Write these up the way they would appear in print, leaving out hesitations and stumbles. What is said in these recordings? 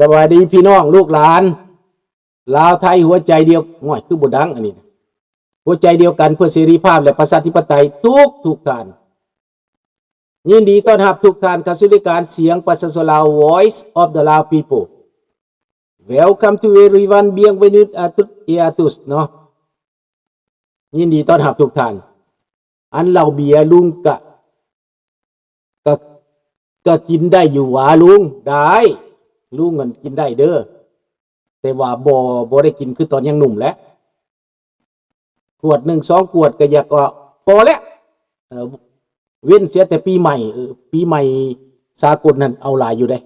สวัสดีพี่น้องลูกหลานลาวไทยหัวใจเดียวง่อยคือบุดังอันนี้หัวใจเดียวกันเพื่อเสรีภาพและประชาธิปไตยทุกท่านยินดีต้อนรับทุกท่านเข้าสู่รายการเสียงประชาชนลาว Voice of the Lao People Welcome to everyone bienvenue à tous เนาะยินดีต้อนรับทุกท่านอันเหล่าเบียร์ลุงก็กินได้อยู่หวาลุงได้ลุงมันกินได้เด้อแต่ว่าบ่ได้กินคือตอนยังหนุ่มแล้วขวด1 2ขวดก็อยากก็พอแล้วเว้นเสียแต่ปีใหม่ปีใหม่สากลนั่นเอาหลายอยู่ได้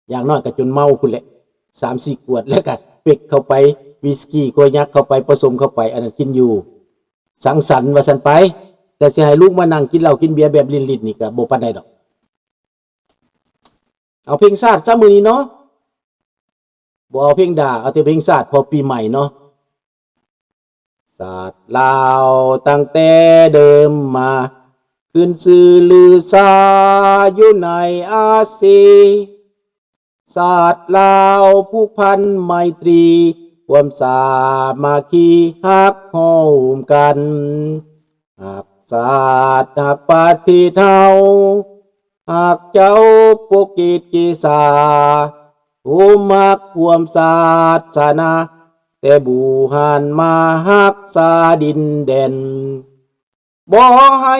อย่างน้อยก็จนเมาพุ่นแหละ 3-4 ขวดแล้วก็เป๊กเข้าไปวิสกี้โคยักเข้าไปผสมเข้าไปอันนั้นกินอยู่สังสรรค์ว่าซั่นไปแต่สิให้ลูกมานั่งกินเหล้ากินเบียร์แบบลิ้นๆนี่ก็บ่ปานใดดอกเอาเพลงชาติซะมื้อนี้เนาะบ่เอาเพลงด่าเอาแต่เพลงชาติพอปีใหม่เนาะศาสตร์ลาวตั้งแต่เดิมมาขึ้นชื่อลือซาอยู่ในอาซีศาสตร์ลาวผูกพันไมตรีความสามัคคีฮักโฮมกันหักศาสตร์หักปฏิเทาหากเจ้าปกกิจกิสาผู้มักความศาสนาแต่บูหันมาหักษาดินแดนบ่ให้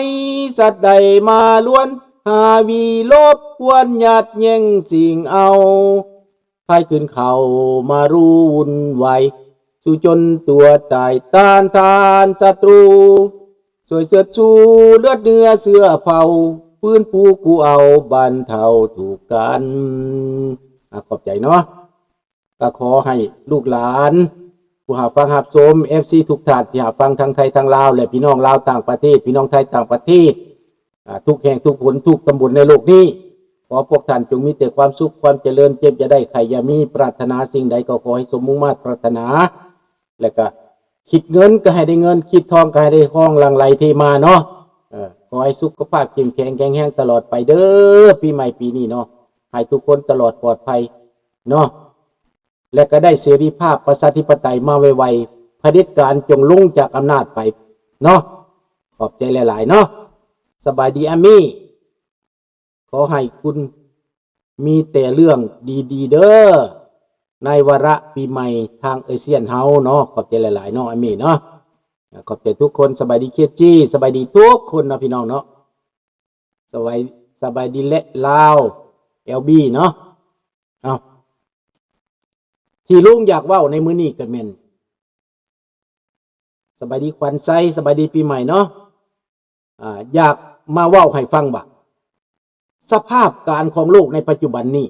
สัตว์ใดมาล้วนหาวีลบกวนหยัดแย่งสิ่งเอาให้ขึ้นเขามารู้วุ่นวายสู้จนตัวตายต้านทานศัตรูสวยเสือชูเลือดเนื้อเสื้อเผาพื้นผู้กูเอาบรรเทาถูกกันขอบใจเนาะก็ขอให้ลูกหลานผู้หาฟังหับชม FC ทุกท่านที่หาฟังทั้งไทยทั้งลาวและพี่น้องลาวต่างประเทศพี่น้องไทยต่างประเทศทุกแห่งทุกหนทุกตำบลในโลกนี้ขอพวกท่านจงมีแต่ความสุขความเจริญเจ็บจะได้ใครอย่ามีปรารถนาสิ่งใดก็ขอให้สมมุ่งมั่นปรารถนาและก็คิดเงินก็ให้ได้เงินคิดทองก็ให้ได้ทองหลั่งไหลเทมาเนาะขอให้สุขภาพเข้มแข็งแข็งแรงตลอดไปเด้อปีใหม่ปีนี้เนาะให้ทุกคนตลอดปลอดภัยเนาะและก็ได้เสรีภาพประชาธิปไตยมาไวๆเผด็จการจงลงจากอำนาจไปเนาะขอบใจหลายๆเนาะสบายดีอามี่ขอให้คุณมีแต่เรื่องดีๆเด้อในวาระปีใหม่ทางเอเชียนเฮาเนาะขอบใจหลายๆเนาะอามี่เนาะขอบใจทุกคนสบายดีเคจี้สบายดีทุกคนนะพี่น้องเนาะสบายดีและลาวเอลบีเนาะเอาที่ลุงอยากเว้าในมื้อนี้ก็แม่นสบายดีขวัญใจสบายดีปีใหม่เนาะอยากมาเว้าให้ฟังว่าสภาพการของโลกในปัจจุบันนี้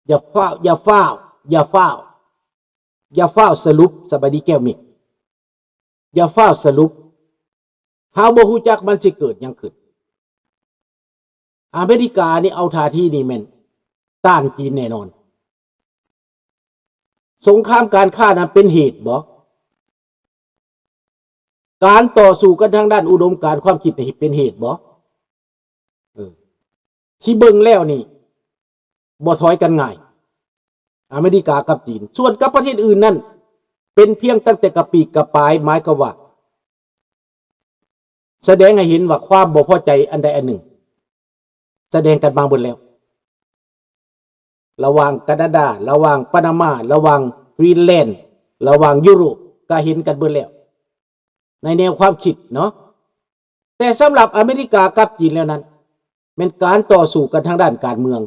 อย่าฟ้าวสรุปสบายดีแก้วมิกอย่าฟ้าวสรุปเฮาบ่ฮู้จักมันสิเกิดหยังขึ้นอเมริกานี่เอาท่าทีนี่แม่นต้านจีนแน่นอนสงครามการค้านั้นเป็นเหตุบ่การต่อสู้กันทางด้านอุดมการณ์ความคิดนี่เป็นเหตุบ่ที่เบิ่งแล้วนี่บ่ถอยกันง่ายอเมริกากับจีนส่วนกับประเทศอื่นนั่นเป็นเพียงตั้งแต่กระปีกกระปายหมายก็ว่าแสดงให้เห็นว่าความบ่พอใจอันใดอันหนึ่งแสดงกันบางเบิดแล้วระหว่างแคนาดาระหว่างปานามาระหว่างกรีนแลนด์ระหว่างยุโรปก็เห็นกันเบิดแล้วในแนวความคิดเนาะแต่สำหรับอเมริกากับจีนแล้วนั้นเป็นการต่อสู้กันทางด้านการเมือง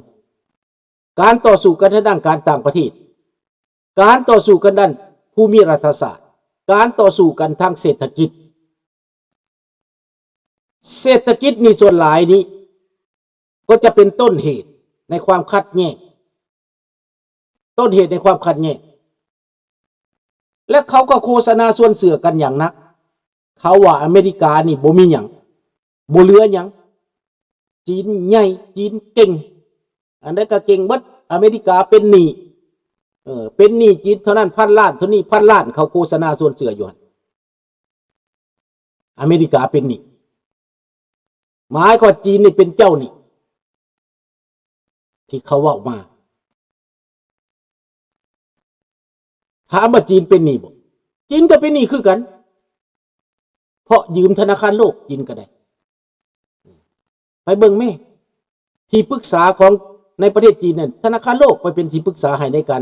การต่อสู้กันทางด้านการต่างประเทศการต่อสู้กันด้านภูมิรัฐศาสตร์การต่อสู้กันทางเศรษฐกิจนี่ส่วนหลายนี้ก็จะเป็นต้นเหตุในความขัดแย้งและเขาก็โฆษณาส่วนเสือกันอย่างนักเขาว่าอเมริกานี่บ่มีหยังบ่เหลือหยังจีนใหญ่จีนเก่งอันใดก็เก่งเบิดอเมริกาเป็นหนี้เป็นหนี้จีนเท่านั้นพันล้านเท่านี้พันล้านเขาโฆษณาส่วนเสืออยู่อเมริกาเป็นหนี้หมายความจีนนี่เป็นเจ้าหนี้ที่เขาว่ามา ถามว่าจีนเป็นหนี้บ่จีนก็เป็นหนี้คือกันเพราะยืมธนาคารโลกจีนก็ได้ไปเบิ่งแม่ที่ปรึกษาของในประเทศจีนนั่นธนาคารโลกไปเป็นที่ปรึกษาให้ในการ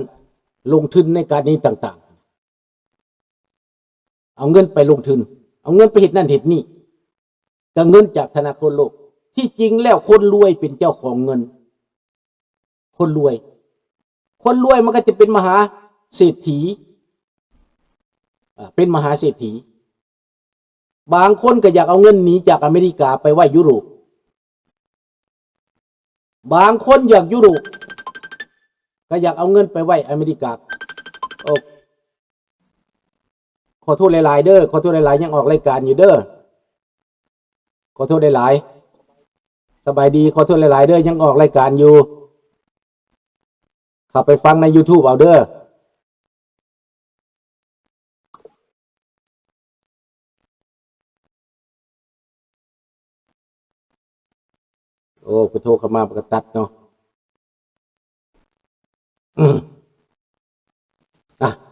ลงทุนในการนี้ต่างๆเอาเงินไปลงทุนเอาเงินไปเฮ็ดนั่นเฮ็ดนี่ก็เงินจากธนาคารโลกที่จริงแล้วคนรวยเป็นเจ้าของเงินคนรวยมันก็จะเป็นมหาเศรษฐีเป็นมหาเศรษฐีบางคนก็อยากเอาเงินหนีจากอเมริกาไปไว้ยุโรปบางคนอยากยุโรปก็อยากเอาเงินไปไว้อเมริกาโอ้ขอโทษหลายๆเด้อขอโทษหลายๆยังออกรายการอยู่เด้อขอโทษหลายๆสบายดีขอโทษหลายๆเด้อยังออกรายการอยู่เข้าไปฟังใน YouTube เอาเด้อโอ้ไปโทรเข้ามาประตัดเนาะ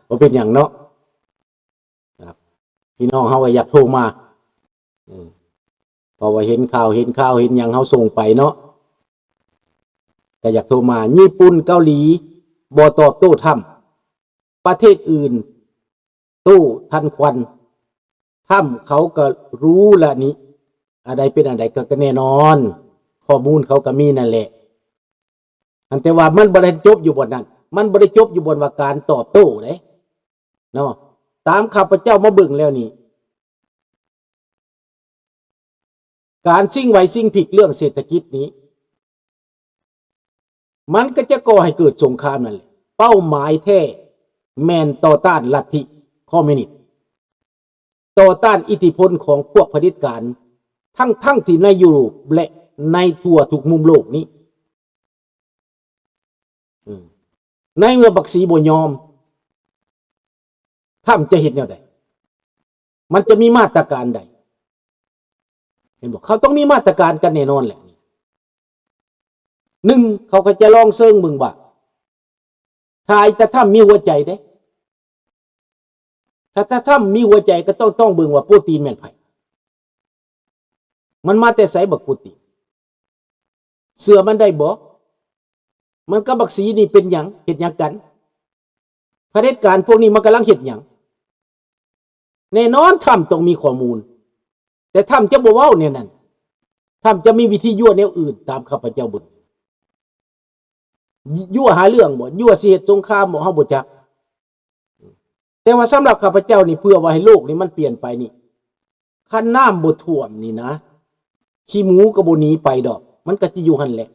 บ่เป็นอย่างเนาะครับพี่น้องเฮาก็อยากโทรมาเพราะว่าเห็นข่าวเห็นหยังเฮาส่งไปเนาะก็อยากโทรมาญี่ปุ่นเกาหลีบ่ตอบโต้ทํประเทศอื่นโต้ทันควันทํเขาก็รู้ละนี่อะไรเป็นอะไรก็แน่นอนข้อมูลเขาก็มีนั่นแหละอันแต่ว่ามันบ่ได้จบอยู่บนนั้นมันบ่ได้จบอยู่บนว่าการตอบโต้เด้เนาะตามข้าพเจ้ามาเบิ่งแล้วนี่การสิ่งไหวสิ่งผิดเรื่องเศรษฐกิจนี้มันก็จะก่อให้เกิดสงครามนั่นแหละเป้าหมายแท้แม่นต่อต้านลัทธิคอมมิวนิสต์ต่อต้านอิทธิพลของพวกเผด็จการทั้งที่ในยุโรปและในทั่วทุกมุมโลกนี้ในเมื่อบักสีบ่ยอมถ้าจะเห็นแนวใดมันจะมีมาตรการใดเห็นบอกเขาต้องมีมาตรการกันแน่นอนแหละหนึ่งเขาก็จะลองเซิงมึงว่าถ้าไอ้ตะถ้ำมีหัวใจเด้ถ้าตะถ้ำมีหัวใจก็ต้องเบิ่งว่าโปรตีนแม่นไผมันมาแต่ไสบักโปรตีนเสือมันได้บ่มันก็บักสีนี่เป็นหยังเฮ็ดหยังกันเผด็จการพวกนี้มันกำลังเฮ็ดหยังแน่นอนถ้ำต้องมีข้อมูลแต่ถ้ำจะบ่เว้าเนี่ยนั่นถ้ำจะมีวิธียั่วแนวอื่นตามข้าพเจ้าเบิ่งยั่วหาเรื่องบ่ยั่วสิเฮ็ดสงครามบ่เฮาบ่จักแต่ว่าสำหรับข้าพเจ้านี่เพื่อว่าให้โลกนี้มันเปลี่ยนไปนี่คันน้ำบ่ท่วมนี่นะขี้หมูก็บ่หนีไปดอกมันก็สิอยู่หั่นแหละ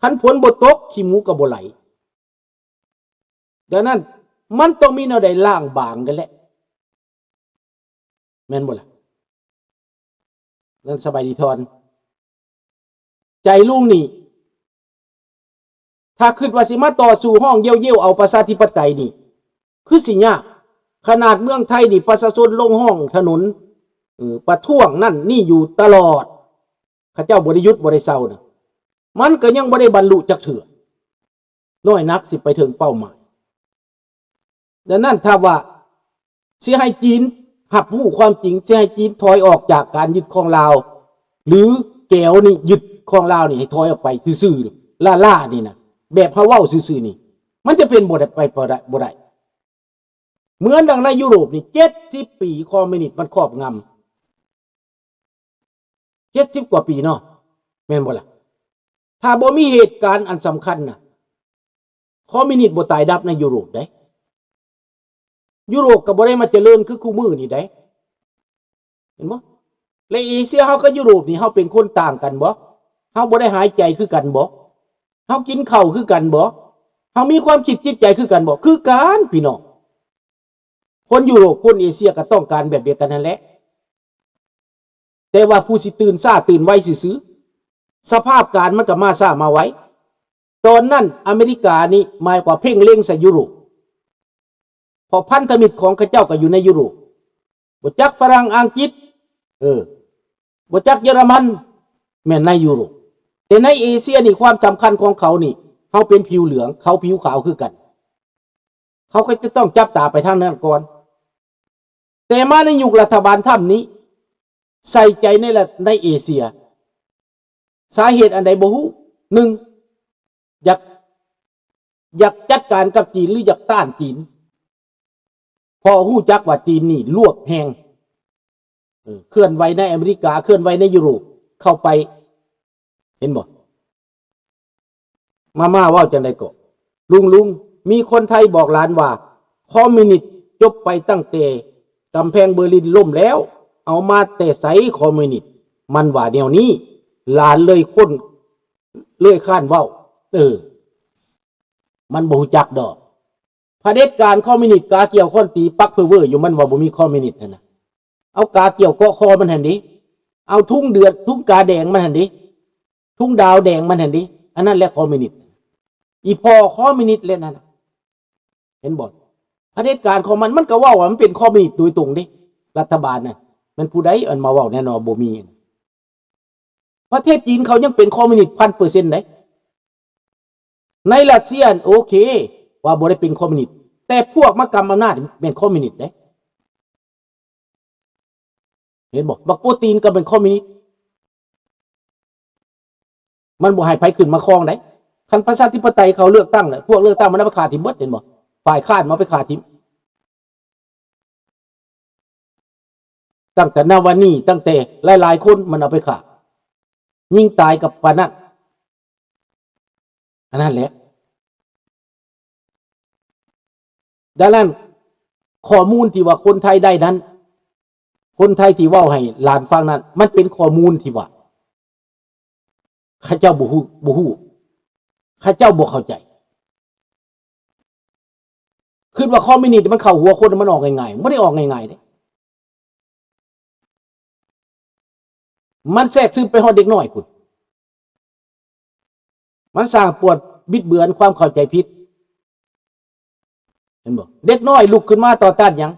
คันฝนบ่ตกขี้หมูก็บ่ไหลดังนั้นมันต้องมีแนวใดล้างบางกันแหละแม่นบ่ล่ะนั่นสบายดีทอนใจลุงนี่ถ้าคิดว่าสิมาต่อสู่ห้องเยี่ยวเอาประชาธิปไตยนี่คือสิยากขนาดเมืองไทยนี่ประชาชนลงห้องถนนประท้วงนั่นนี่อยู่ตลอดข้าเจ้าบ่ได้หยุดบ่ได้เซานะมันก็ยังบ่ได้บรรลุจักเถื่อน้อยนักสิไปถึงเป้าหมายดังนั้นถ้าว่าสิให้จีนรับรู้ความจริงสิให้จีนถอยออกจากการยึดครองลาวหรือแก้วนี่ยึดครองลาวนี่ให้ถอยออกไปซื่อๆล่าๆนี่นะแบบเฮาเว้าซื่อๆนี่มันจะเป็นบ่ได้ไปบ่ได้เหมือนดังในยุโรปนี่70ปีคอมมิวนิสต์มันครอบงำ70กว่าปีเนาะแม่นบ่ล่ะถ้าบ่มีเหตุการณ์อันสำคัญน่ะคอมมิวนิสต์บ่ตายดับในยุโรปได้ยุโรปก็บ่ได้มาเจริญคือคู่มือนี่ได้เห็นบ่และเอเชียเฮากับยุโรปนี่เฮาเป็นคนต่างกันบ่เฮาบ่ได้หายใจคือกันบ่เฮากินข้าวคือกันบ่เฮามีความคิดจิตใจคือกันบ่คือกันพี่น้องคนยุโรปคนเอเชียก็ต้องการแบบเดียวกันนั่นแหละแต่ว่าผู้สิตื่นซ่าตื่นไวซื่อๆสภาพการมันก็มาซ่ามาไวตอนนั้นอเมริกานี่หมายกว่าเพ่งเล็งใส่ยุโรปพอพันธมิตรของเขาเจ้าก็อยู่ในยุโรปบ่จักฝรั่งอังกฤษบ่จักเยอรมันแม่นในยุโรปแต่ในเอเชียนี่ความสำคัญของเขานี่เขาเป็นผิวเหลืองเขาผิวขาวคือกัน เขาก็จะต้องจับตาไปทางนั้นก่อนแต่มาในยุครัฐบาลถ้ำนี้ใส่ใจในเอเชียสาเหตุอันใดบ่ฮู้หนึ่งอยากจัดการกับจีนหรืออยากต้านจีนพอฮู้จักว่าจีนนี่ลวกแหงเคลื่อนไหวในอเมริกาเคลื่อนไหวในยุโรปเข้าไปเห็นบ่มาว่าจังได๋ก็ลุงมีคนไทยบอกหลานว่าคอมมิวนิสต์จบไปตั้งแต่กำแพงเบอร์ลินล่มแล้วเอามาแต่ไสคอมมิวนิสต์มันว่าแนวนี้หลานเลยคนเลยข้านเว้ามันบ่ฮู้จักดอกเผด็จการคอมมิวนิสต์กาเกี่ยวค้อนตีปักเพ้อเว้ออยู่มันว่าบ่มีคอมมิวนิสต์นั่นน่ะเอากาเกี่ยวเกาะคอมันหั่นดิเอาทุ่งเดือดทุ่งกาแดงมันหั่นดิทุ่งดาวแดงมันหั่นดิอันนั้นแหละคอมมิวนิสต์อีพอคอมมิวนิสต์เลยนั่นเห็นบ่เผด็จการของมันก็เว้าว่ามันเป็นคอมมิวนิสต์โดยตรงดิรัฐบาลน่ะมันผู้ใดอันมาเว้าแน่นอนบ่มีประเทศจีนเขายังเป็นคอมมิวนิสต์ 1,000% ได้ในรัสเซียโอเคว่าบ่ได้เป็นคอมมิวนิสต์แต่พวกมากำอำนาจเป็นคอมมิวนิสต์ได้เห็นบ่บักโปรตีนก็เป็นคอมมิวนิสต์มันบ่ให้ไผขึ้นมาครองได้คันประชาธิปไตยเขาเลือกตั้งน่ะพวกเลือกตั้งมันเอาไปฆ่าทิ่มเบิดเห็นบ่ฝ่ายค้านมาไปฆ่าทิ่มตั้งแต่นาวานีตั้งแต่หลายๆคนมันเอาไปฆ่ายิงตายกับปานนั้นอันนั้นแหละดังนั้นข้อมูลที่ว่าคนไทยได้นั้นคนไทยที่เว้าให้หลานฟังนั้นมันเป็นข้อมูลที่ว่าข้าเจ้าบ่ฮู้ข้าเจ้าบ่เข้าใจคิดว่าคอมมิวนิสต์มันเข้าหัวคนมันออกง่ายๆไม่ได้ออกง่ายๆเด้มันแทรกซึมไปฮอดเด็กน้อยพุ่นมันสร้างปวดบิดเบือนความเข้าใจผิดเห็นบ่เด็กน้อยลุกขึ้นมาต่อต้านหยัง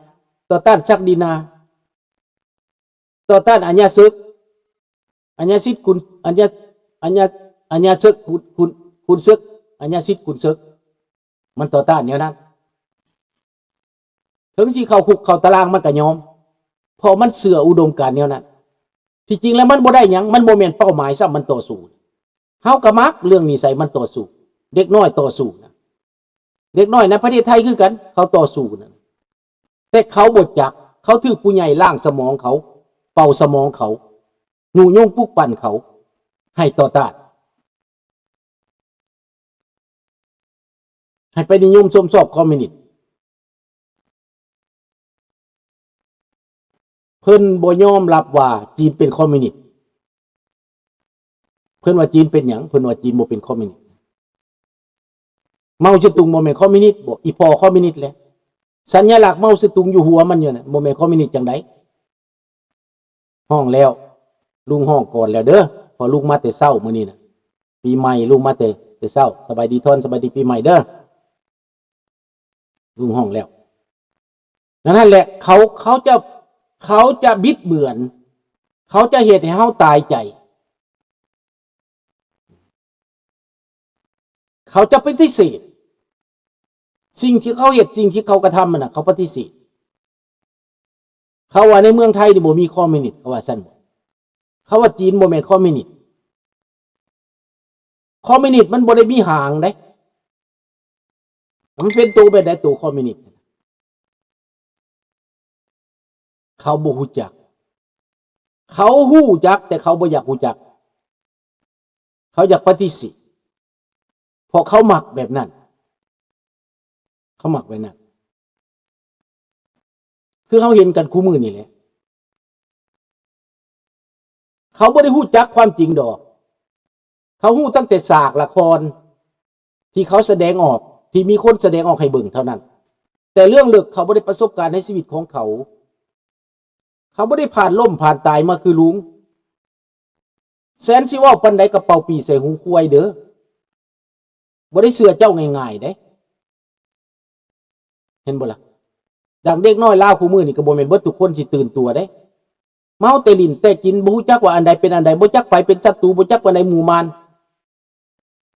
ต่อต้านศักดินาต่อต้านอัญญาศึกอัญญาสิทธิ์คุณอัญญาศึกคุณศึกอัญญาสิทธิ์คุณศึกมันต่อต้านแนวนั้นถึงสิเข้าคุกเข้าตารางมันก็ยอมเพราะมันเสื่ออุดมการณ์แนวนั้นที่จริงแล้วมันบ่ได้หยังมันบ่แม่นเป้าหมายซ้ำมันต่อสู้เฮาก็มักเรื่องนิสัยมันต่อสู้เด็กน้อยต่อสู้นะเด็กน้อยในประเทศไทยคือกันเขาต่อสู้นะแต่เขาบ่จักเขาถือผู้ใหญ่ล่างสมองเขาเป่าสมองเขาหนูยงปลุกปั่นเขาให้ต่อต้านให้ไปนิยมชมชอบคอมมิวนิสต์เพิ่นบ่ยอมรับว่าจีนเป็นคอมมิวนิสต์เพิ่นว่าจีนเป็นหยังเพิ่นว่าจีนบ่เป็นคอมมิวนิสต์เมาซะตุงบ่แม่นคอมมิวนิสต์บ่อีพอคอมมิวนิสต์แหละสัญลักษณ์เมาซะตุงอยู่หัวมันอยู่น่ะบ่แม่นคอมมิวนิสต์จังได๋ห้องแล้วลุงห้องก่อนแล้วเด้อพอลุงมาแต่เช้ามื้อนี้น่ะปีใหม่ลุงมาแต่เช้าสบายดีทอนสบายดีปีใหม่เด้อลุงห้องแล้วนั่นแหละเขาจะบิดเบือนเขาจะเฮ็ดให้เฮาตายใจเขาจะปฏิเสธสิ่งที่เขาเฮ็ดสิ่งที่เขากระทำมันน่ะเขาปฏิเสธเขาว่าในเมืองไทยนี่บ่มีคอมมิวนิสต์เขาว่าซั่นบ่เขาว่าจีนบ่แม่นคอมมิวนิสต์คอมมิวนิสต์มันบ่ได้มีหางเด้มันเป็นตัวแบบใดตัวคอมมิวนิสต์เขาบ่ฮู้จักเขาฮู้จักแต่เขาบ่อยากฮู้จักเขาอยากปฏิเสธเพราะเขามักแบบนั้นเขามักแบบนั้นคือเขาเห็นกันคู่มือนี่แหละเขาบ่ได้ฮู้จักความจริงดอกเขาฮู้ตั้งแต่ฉากละครที่เขาแสดงออกที่มีคนแสดงออกให้เบิ่งเท่านั้นแต่เรื่องลึกเขาบ่ได้ประสบการณ์ในชีวิตของเขาบ่ได้ผ่านล่มผ่านตายมาคือลุงแสนสิเว้าปานใดกระเป๋าปีใส่หูควายเด้อบ่ได้เชื่อเจ้าง่ายๆเด้เห็นบ่ล่ะดังเด็กน้อยลาวคู่มือนี่ก็บ่แม่นเบิดทุกคนสิตื่นตัวเด้เมาแต่ลิ้นแต่กินบ่ฮู้จักว่าอันใดเป็นอันใดบ่จักไผเป็นศัตรูบ่จักว่าใดหมู่มาร